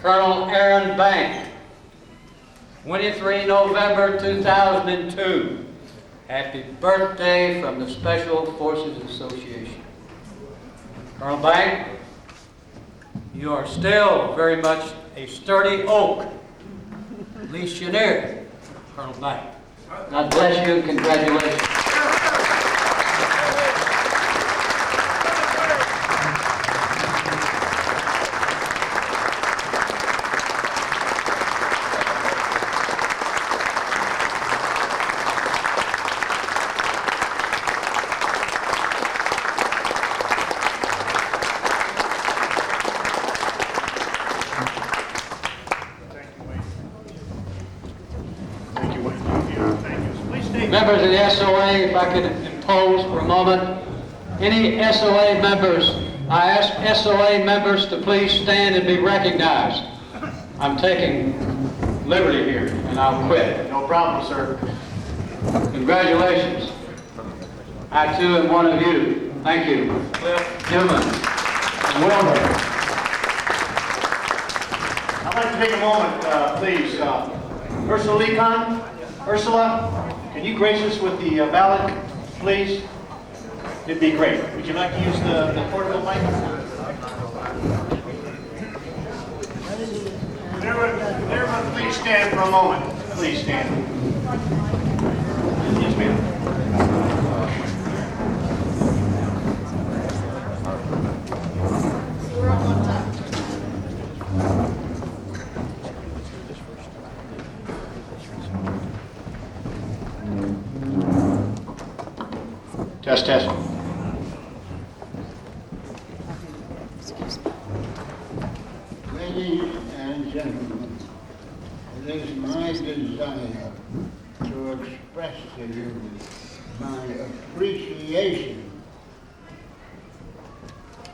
Colonel Aaron Bank, 23 November 2002. Happy birthday from the Special Forces Association. Colonel Bank, you are still very much a sturdy oak. Legionnaire, Colonel Bank. God bless you and congratulations. Members of the SOA, if I could impose for a moment. Any SOA members, I ask SOA members to please stand and be recognized. I'm taking liberty here, and I'll quit. No problem, sir. Congratulations. I too am one of you. Thank you. Cliff, Newman, and Wilbur. I'd like to take a moment, please. Ursula Lecon, Ursula, can you grace us with the ballot, please? It'd be great. Would you like to use the portable mic? Everyone, please stand for a moment. Please stand. Yes, ma'am. Test, test. Ladies and gentlemen, it is my desire to express to you my appreciation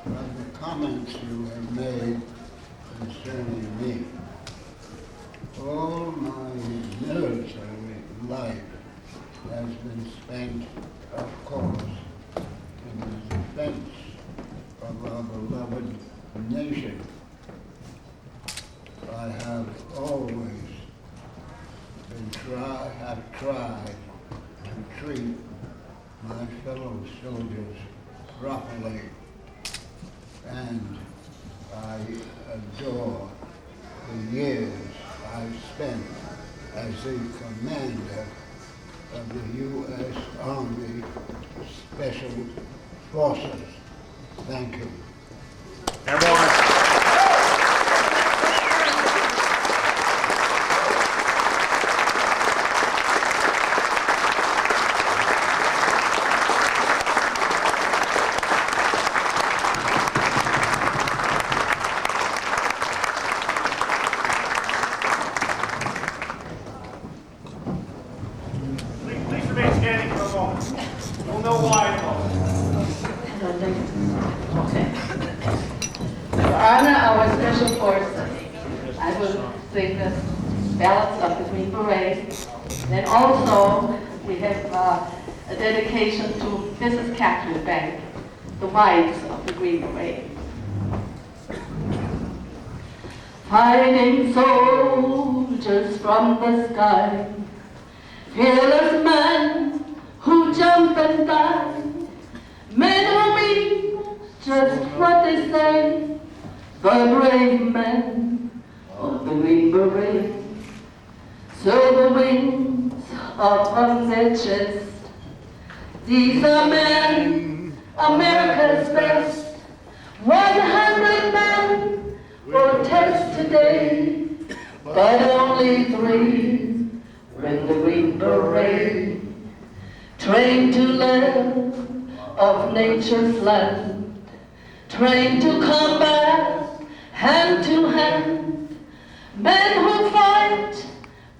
of the comments you have made concerning me. All my military life has been spent, of course, in the defense of our beloved nation. I have always tried to treat my fellow soldiers properly, and I adore the years I've spent as the commander of the U.S. Army Special Forces. Thank you. Ballots of the Green Beret. Then also we have a dedication to Mrs. Catherine Bank, the wives of the Green Beret. Fighting soldiers from the sky, fearless men who jump and die, men who mean just what they say, the brave men of the Green Beret. So the wings upon their chest, these are men, America's best. 100 men will test today, but only 3 win the Green Beret. Trained to live of nature's land, trained to combat hand to hand, men who fight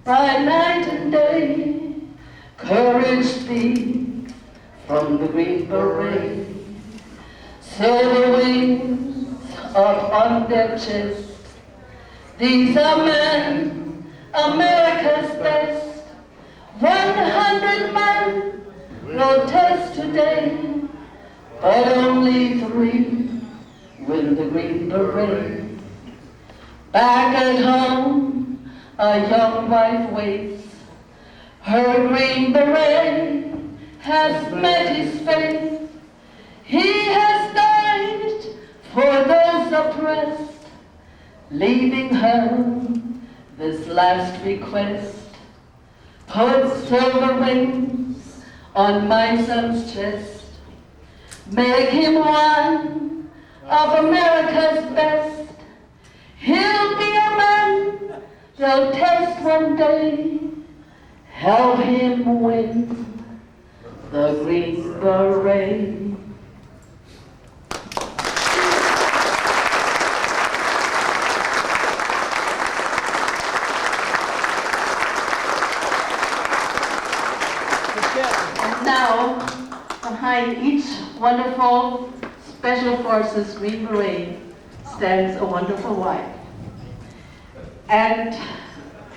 by night and day, courage speaks from the Green Beret. So the wings up on their chest, these are men, America's best. 100 men will test today, but only 3 win the Green Beret. Back at home, a young wife waits. Her green beret has met his fate. He has died for those oppressed, leaving her this last request. Put silver wings on my son's chest. Make him one of America's best. He'll be a man they'll test one day. Help him win the Green Beret. And now, behind each wonderful Special Forces Green Beret stands a wonderful wife. And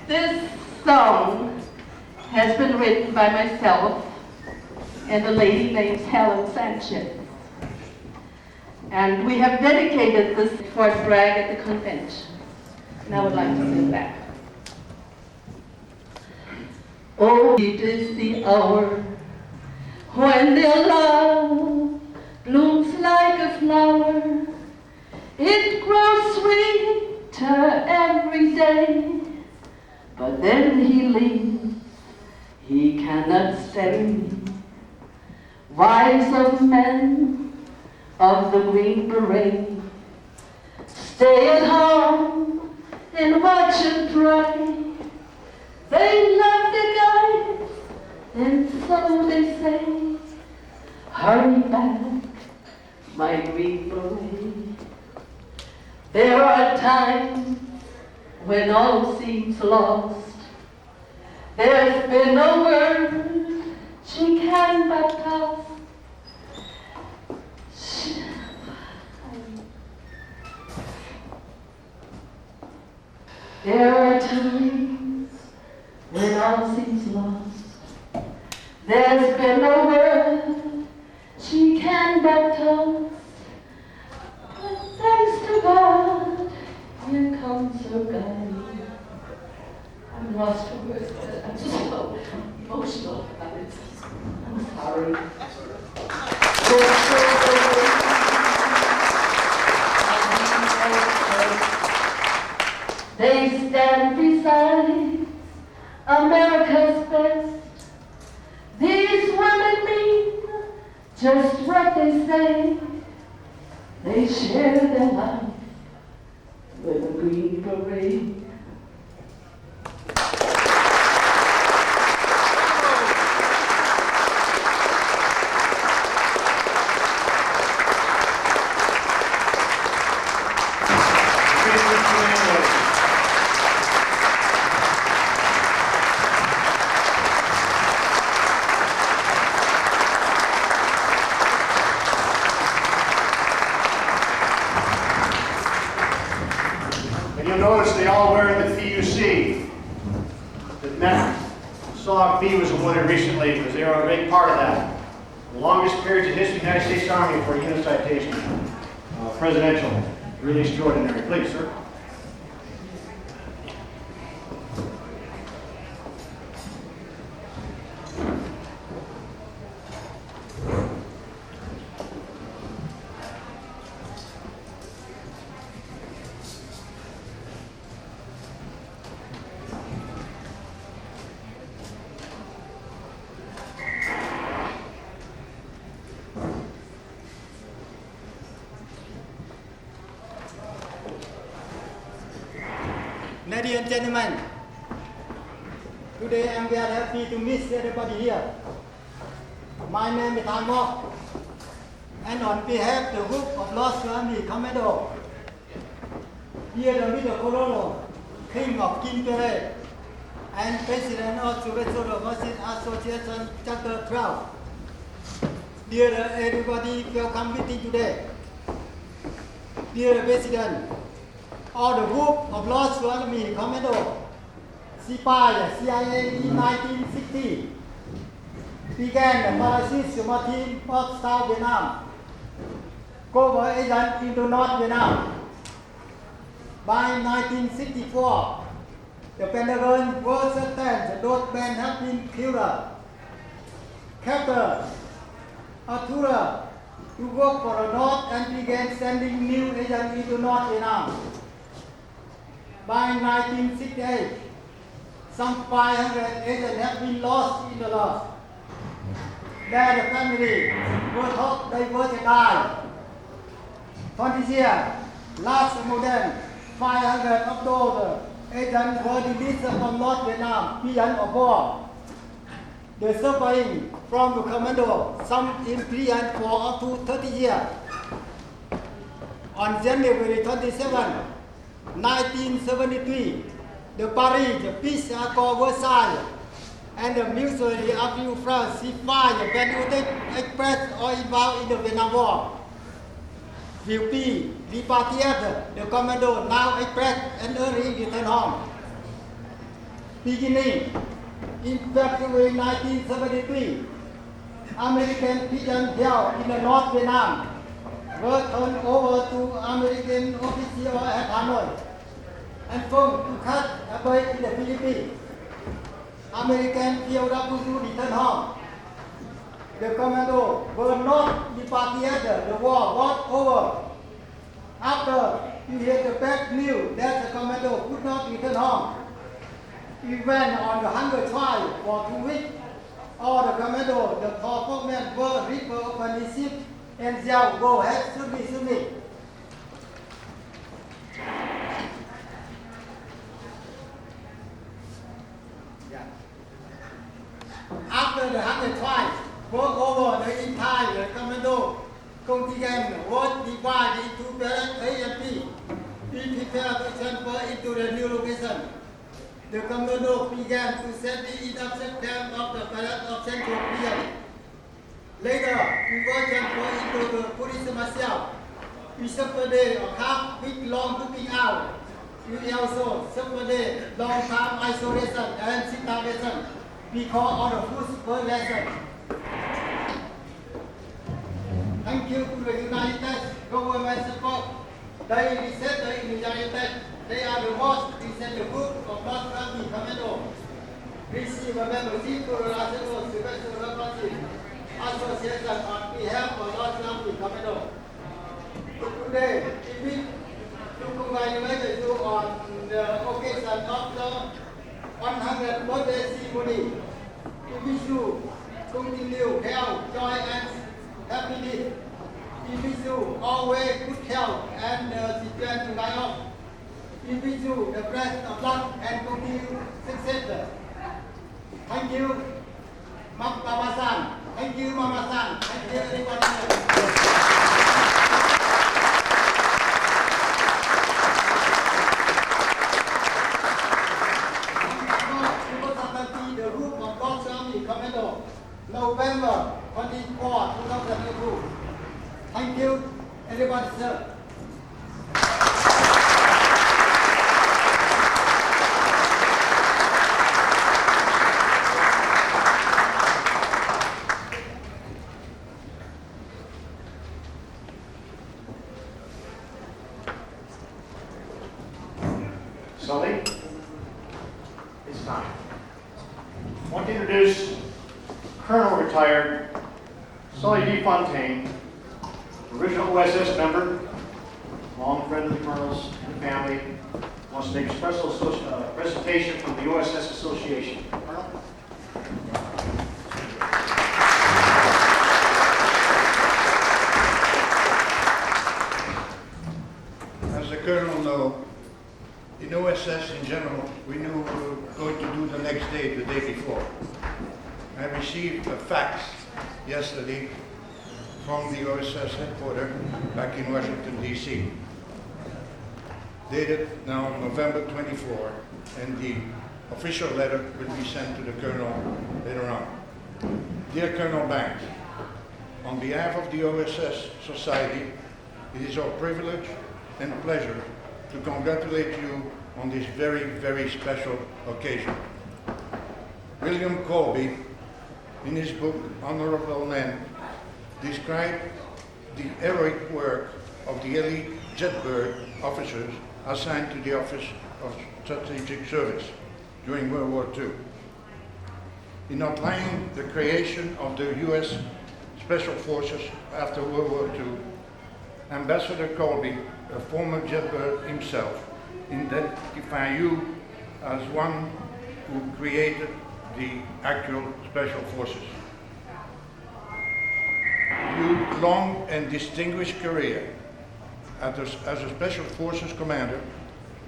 this song has been written by myself and a lady named Helen Sanchez. And we have dedicated this to Fort Bragg at the convention. And I would like to sing that. Oh, it is the hour when their love blooms like a flower. It grows sweeter every day, but then he leaves, he cannot stay. Wise men of the Green Beret, stay at home and watch and pray. They love the guys, and so they say, hurry back, my Green Beret. There are times when all seems lost. There's been no word she can but toss. There are times when all seems lost. There's been no word she can but toss. But thanks to God, here comes her guide. I'm lost for words, but I'm just so emotional about it. I'm sorry. They stand beside America's best. These women mean just what they say. They share their life with a Green Beret. Notice they all wear the PUC. The neck SOG B was awarded recently because they are a big part of that. The longest periods in history of the United States Army for a unit citation. Presidential. Really extraordinary. Please, sir. Ladies and gentlemen, today I'm very happy to meet everybody here. My name is Tango, and on behalf of the group of Lost Army Commando, here the Middle Colonel, King of Green Beret, and President of the Special Forces Association Chapter 12. Dear everybody, welcome meeting today. Dear President, all the group of Lost Army Commando, CPI, CIA in 1960, began the paralysis team of South Vietnam, cooperation into North Vietnam. By 1964, the Pentagon was certain those men have been killed, captured, or tortured to work for the North and began sending new agents into North Vietnam. By 1968, some 500 agents have been lost in the loss. There the family were thought they were to die. 20 years, last more than 500 of those agents were released from North Vietnam beyond of war. The suffering from the commando, some in prison for up to 30 years. On January 27, 1973, the Paris Peace Accord was signed, and the mutually agreed France ceasefire the patriotic express or involved in the Vietnam War will be repatriated. The commando now express and early return home. Beginning in February 1973, American prisoners held in the North Vietnam were turned over to American officers at Hanoi and from to cut away in the Philippines. American POW returned home. The commando were not repatriated. The war was over. After we heard the bad news that the commando could not return home, we went on the hunger trial for 2 weeks. All the commando, the 4 men were ripped open the ship and yelled, "Go ahead, shoot me, shoot me." After the hunger trial was over, the entire commando contingent was divided into Beret A and B. We prepared to transfer into the new location. The commando began to set the induction camp of the Beret of Central Korea. Later, we were transferred into the police marshal. We suffered a half-week-long cooking out. We also suffered a long-time isolation and starvation because all the food were lessened. Thank you to the United States government support. They reset the United States. They are the most recent group of North Army Commando. Receive a membership to the National Special Representative Association on behalf of North Army Commando. Today, we to congratulate you on the occasion of the 100th birthday ceremony. We wish you continued health, joy, and happiness. We wish you always good health and strength to life off. We wish you the best of luck and continued success. Thank you, Mama San. Thank you, Mama San. Thank you, everybody. The group of North Army Commando, November 24, 2002. Thank you, everybody, sir. Sully, it's time. I want to introduce Colonel Retired Sully D. Fontaine, original OSS member, long friend of the Colonel's and the family, wants to make a special presentation from the OSS Association. Colonel? As the Colonel knows, in OSS in general, we knew we were going to do the next day, the day before. I received a fax yesterday from the OSS headquarters back in Washington, D.C. Dated now November 24, and the official letter will be sent to the Colonel later on. Dear Colonel Banks, on behalf of the OSS Society, it is our privilege and pleasure to congratulate you on this very, very special occasion. William Colby, in his book Honorable Men, described the heroic work of the elite jetbird officers assigned to the Office of Strategic Service during World War II. In outlining the creation of the U.S. Special Forces after World War II, Ambassador Colby, a former jetbird himself, identified you as one who created the actual Special Forces. Your long and distinguished career as a Special Forces commander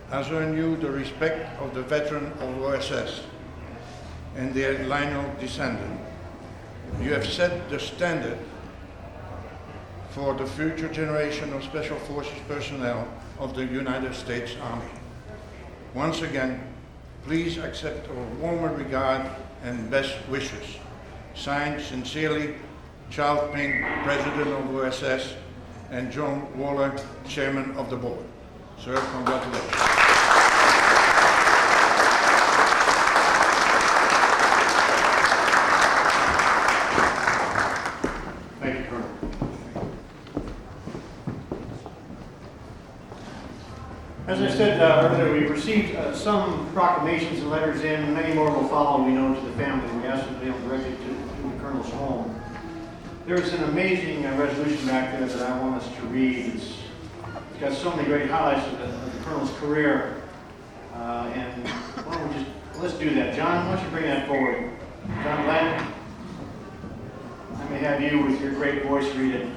has earned you the respect of the veteran of OSS and their lineal descendant. You have set the standard for the future generation of Special Forces personnel of the United States Army. Once again, please accept our warmer regard and best wishes. Signed sincerely, Charles Pink, President of OSS, and John Waller, Chairman of the Board. Sir, congratulations. Thank you, Colonel. As I said earlier, we received some proclamations and letters in. Many more will follow, we know, to the family. We asked them to be able to direct it to the Colonel's home. There's an amazing resolution back there that I want us to read. It's got so many great highlights of the Colonel's career. And why don't we let's do that. John, why don't you bring that forward? John Glenn, I may have you with your great voice read it.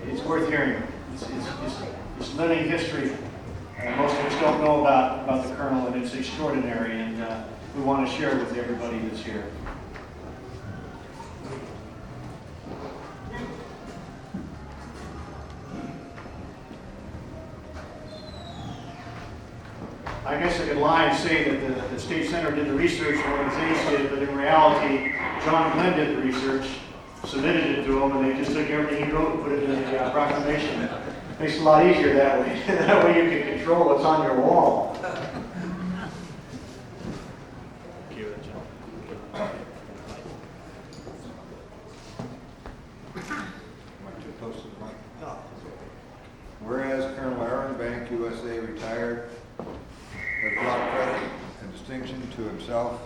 It's worth hearing. It's living history. Most of us don't know about the Colonel, and it's extraordinary, and we want to share it with everybody that's here. I guess I could lie and say that the State Center did the research, or organization did, but in reality, John Glenn did the research, submitted it to him, and they just took everything he wrote and put it in the proclamation. Makes it a lot easier that way. That way you can control what's on your wall. Whereas Colonel Aaron Bank, USA, retired, has brought credit and distinction to himself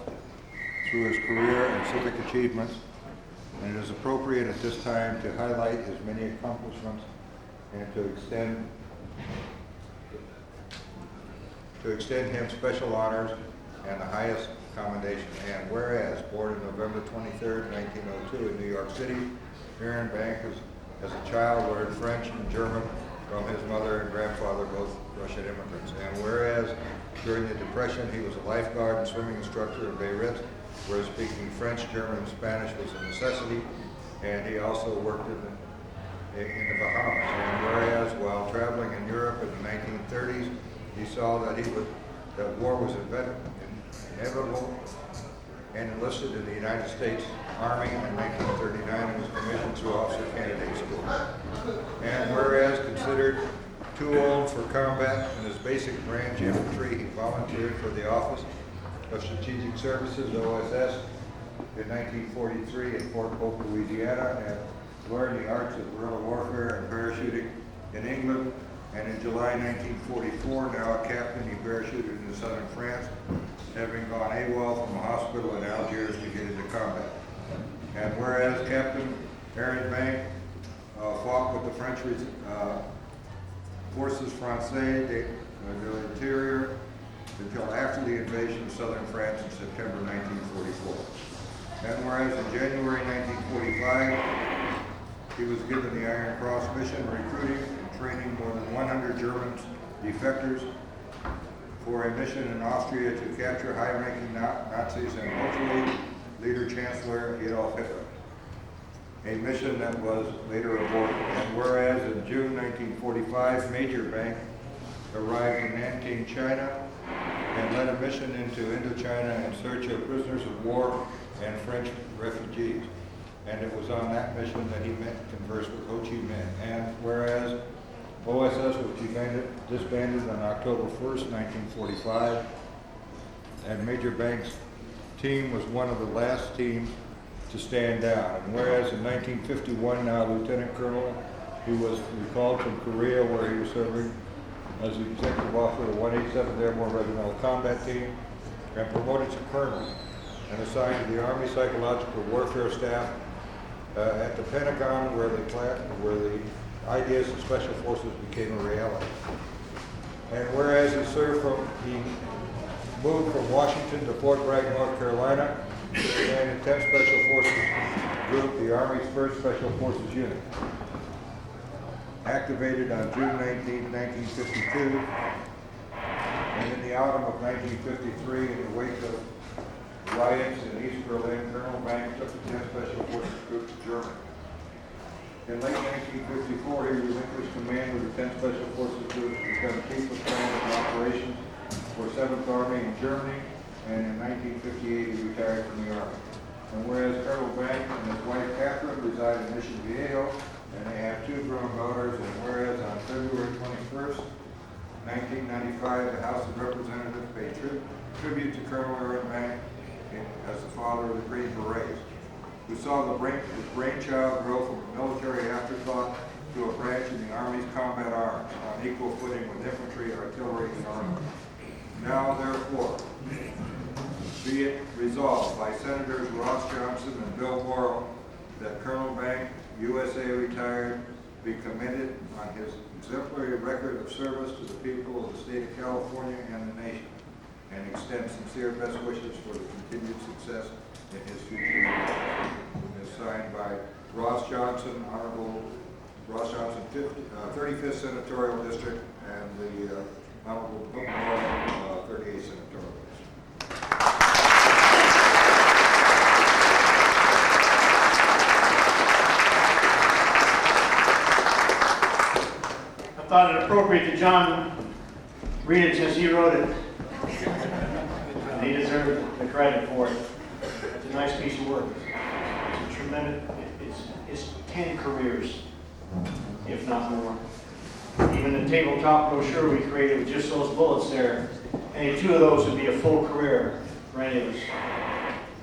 through his career and civic achievements, and it is appropriate at this time to highlight his many accomplishments and to extend him special honors and the highest commendation. And whereas, born on November 23rd, 1902 in New York City, Aaron Bank as a child learned French and German from his mother and grandfather, both Russian immigrants. And whereas, during the Depression, he was a lifeguard and swimming instructor in Beret, where speaking French, German, and Spanish was a necessity, and he also worked in the Bahamas. And whereas, while traveling in Europe in the 1930s, he saw that war was inevitable, and enlisted in the United States Army in 1939 and was commissioned through Officer Candidate School. And whereas considered too old for combat in his basic branch infantry, he volunteered for the Office of Strategic Services, OSS, in 1943 in Fort Polk, Louisiana, and learned the arts of guerrilla warfare and parachuting in England. And in July 1944, now a captain, he parachuted into southern France, having gone AWOL from a hospital in Algiers to get into combat. And whereas Captain Aaron Bank fought with the French Forces Françaises de l'Intérieur until after the invasion of southern France in September 1944. And whereas in January 1945, he was given the Iron Cross mission, recruiting and training more than 100 German defectors for a mission in Austria to capture high-ranking Nazis and ultimately leader Chancellor Adolf Hitler, a mission that was later aborted. And whereas in June 1945, Major Bank arrived in Nanking, China, and led a mission into Indochina in search of prisoners of war and French refugees. And it was on that mission that he met and conversed with Ho Chi Minh. And whereas OSS was disbanded on October 1st, 1945, and Major Banks' team was one of the last teams to stand down. And whereas in 1951, now Lieutenant Colonel He was recalled from Korea where he was serving as the executive officer of the 187th Airborne Regimental Combat Team and promoted to colonel and assigned to the Army Psychological Warfare Staff at the Pentagon where the ideas of Special Forces became a reality. And whereas he moved from Washington to Fort Bragg, North Carolina, to command in 10th Special Forces Group, the Army's 1st Special Forces Unit. Activated on June 19, 1952, and in the autumn of 1953, in the wake of riots in East Berlin, Colonel Banks took the 10th Special Forces Group to Germany. In late 1954, he relinquished command of the 10th Special Forces Group to become Chief of Command and Operations for 7th Army in Germany, and in 1958 he retired from the Army. And whereas Colonel Banks and his wife Catherine reside in Mission Viejo, and they have 2 grown daughters, and whereas on February 21st, 1995, the House of Representatives paid tribute to Colonel Aaron Banks as the father of the Green Berets, who saw his brainchild grow from a military afterthought to a branch in the Army's combat arms on equal footing with infantry, artillery, and armor. Now, therefore, be it resolved by Senators Ross Johnson and Bill Morrow that Colonel Banks, USA retired, be commended on his exemplary record of service to the people of the state of California and the nation, and extend sincere best wishes for the continued success in his future years. It is signed by Ross Johnson, Honorable Ross Johnson, 35th Senatorial District, and the Honorable Bill Morrow, 38th Senatorial District. I thought it appropriate that John read it since he wrote it. And he deserved the credit for it. It's a nice piece of work. It's a tremendous, it's 10 careers, if not more. Even the tabletop brochure we created with just those bullets there, any 2 of those would be a full career for any of us.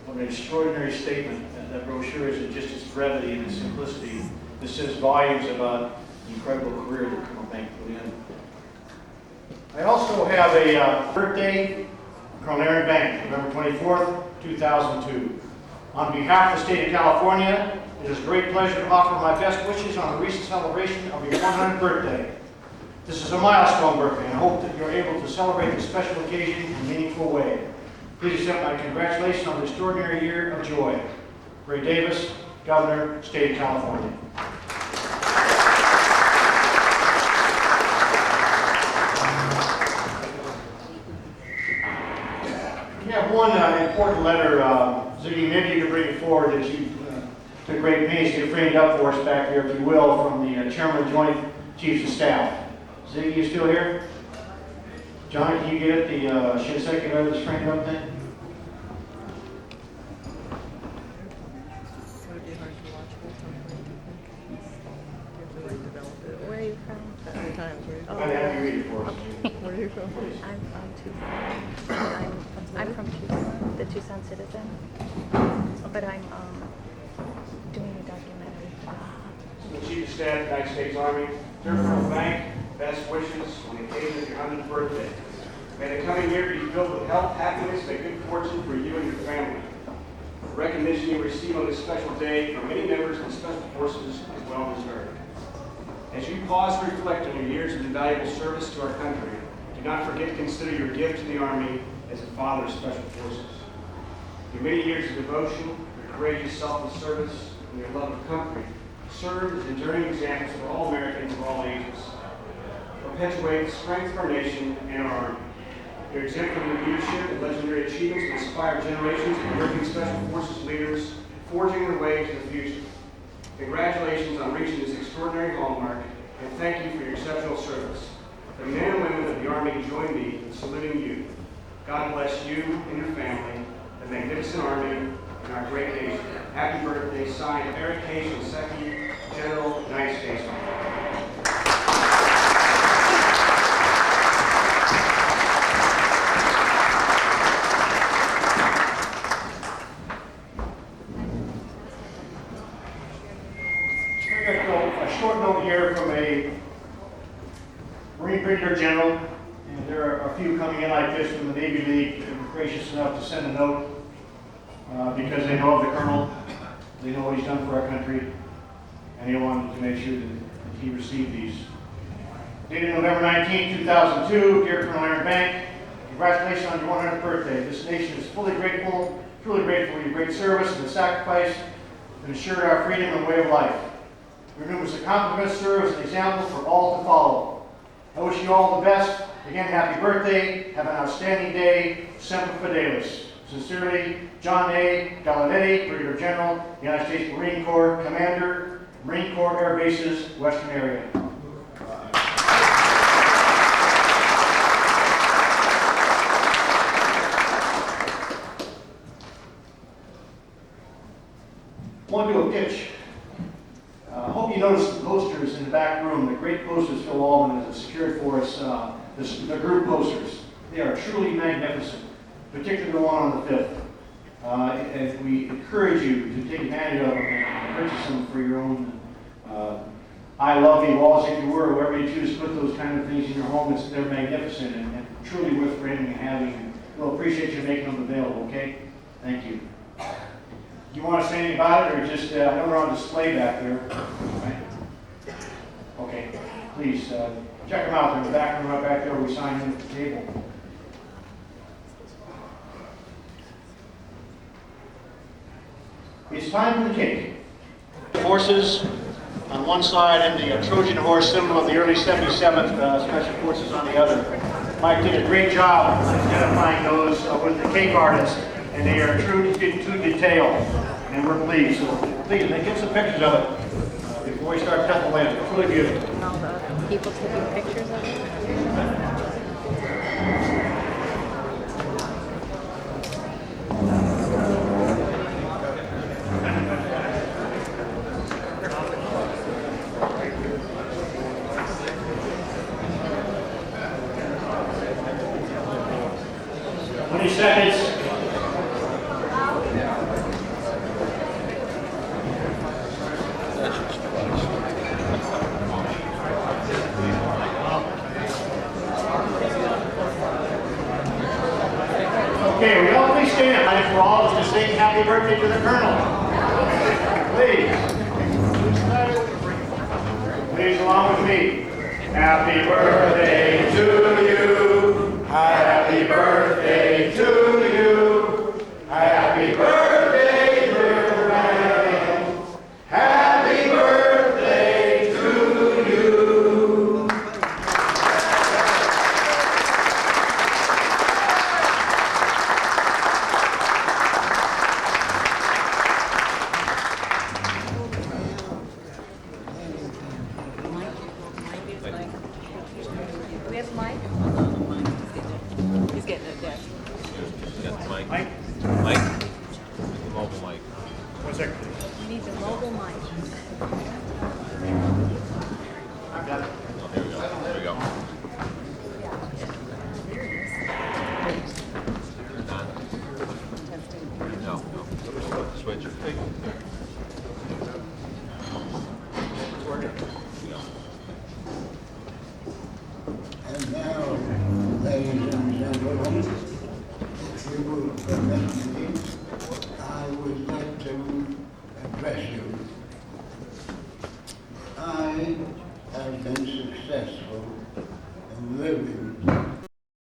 What an extraordinary statement that brochure is, just its brevity and its simplicity. This says volumes about the incredible career that Colonel Banks put in. I also have a birthday, Colonel Aaron Banks, November 24th, 2002. On behalf of the state of California, it is a great pleasure to offer my best wishes on the recent celebration of your 100th birthday. This is a milestone birthday, and I hope that you're able to celebrate this special occasion in a meaningful way. Please accept my congratulations on the extraordinary year of joy. Ray Davis, Governor, State of California. We have one important letter, Ziggy, maybe you could bring it forward, that you took great pains to get framed up for us back here, if you will, from the Chairman of Joint Chiefs of Staff. Ziggy, you still here? John, can you get it, the Shinseki letter that's framed up then? Where are you from? I'd have you read it for us. Where are you from? I'm from Tucson. I'm from Tucson, the Tucson Citizen. But I'm doing a documentary. The Chief of Staff, United States Army, dear Colonel Banks, best wishes on the occasion of your 100th birthday. May the coming year be filled with health, happiness, and good fortune for you and your family. The recognition you receive on this special day from many members of the Special Forces is well deserved. As you pause to reflect on your years of invaluable service to our country, do not forget to consider your gift to the Army as a father of Special Forces. Your many years of devotion, your courageous selfless service, and your love of country serve as enduring examples for all Americans of all ages. Perpetuate the strength of our nation and our Army. Your exemplary leadership and legendary achievements inspire generations of working Special Forces leaders, forging their way to the future. Congratulations on reaching this extraordinary hallmark, and thank you for your exceptional service. The men and women of the Army join me in saluting you. God bless you and your family, the magnificent Army, and our great nation. Happy birthday, signed Eric K. Shinseki, General, United States Army. A short note here And there are a few coming in like this from the Navy League that were gracious enough to send a note because they know of the Colonel, they know what he's done for our country, and they wanted to make sure that he received these. Dated November 19, 2002, dear Colonel Aaron Bank, congratulations on your 100th birthday. This nation is fully grateful, truly grateful for your great service and the sacrifice that ensured our freedom and way of life. Your numerous accomplishments serve as an example for all to follow. I wish you all the best. Again, happy birthday. Have an outstanding day. Semper Fidelis. Sincerely, John A. Gallinetti, Brigadier General, United States Marine Corps, Commander, Marine Corps Air Bases, Western Area. I want to do a pitch. I hope you noticed the posters in the back room, the great posters Phil Allman has secured for us, the group posters. They are truly magnificent, particularly the one on the 5th. And we encourage you to take advantage of them and purchase them for your own I love you walls, if you were, wherever you choose to put those kind of things in your home. They're magnificent and truly worth framing and having. We'll appreciate you making them available, okay? Thank you. You want to say anything about it, or just, I know they're on display back there, right? Okay, please, check them out. They're in the back room right back there where we sign in at the table. It's time for the cake. Forces on one side and the Trojan horse symbol of the early 77th Special Forces on the other. Mike did a great job identifying those with the cake artists, and they are true to detail, and we're pleased. So please, get some pictures of it before we start cutting the land. It's really beautiful. And all the people taking pictures of it. Seconds. Okay, we all please stand. Time for all to sing happy birthday to the Colonel. Please along with me. Happy birthday to you. Happy birthday to you. Happy birthday, dear friend. Happy birthday to you. We have Mike. He's getting it there. Mike? Mike? The mobile mic. 1 second. We need the mobile mic. I've got it. Oh, here we go. There we go. No. Switch. It's working. And now, ladies and gentlemen, if you will permit me, I would like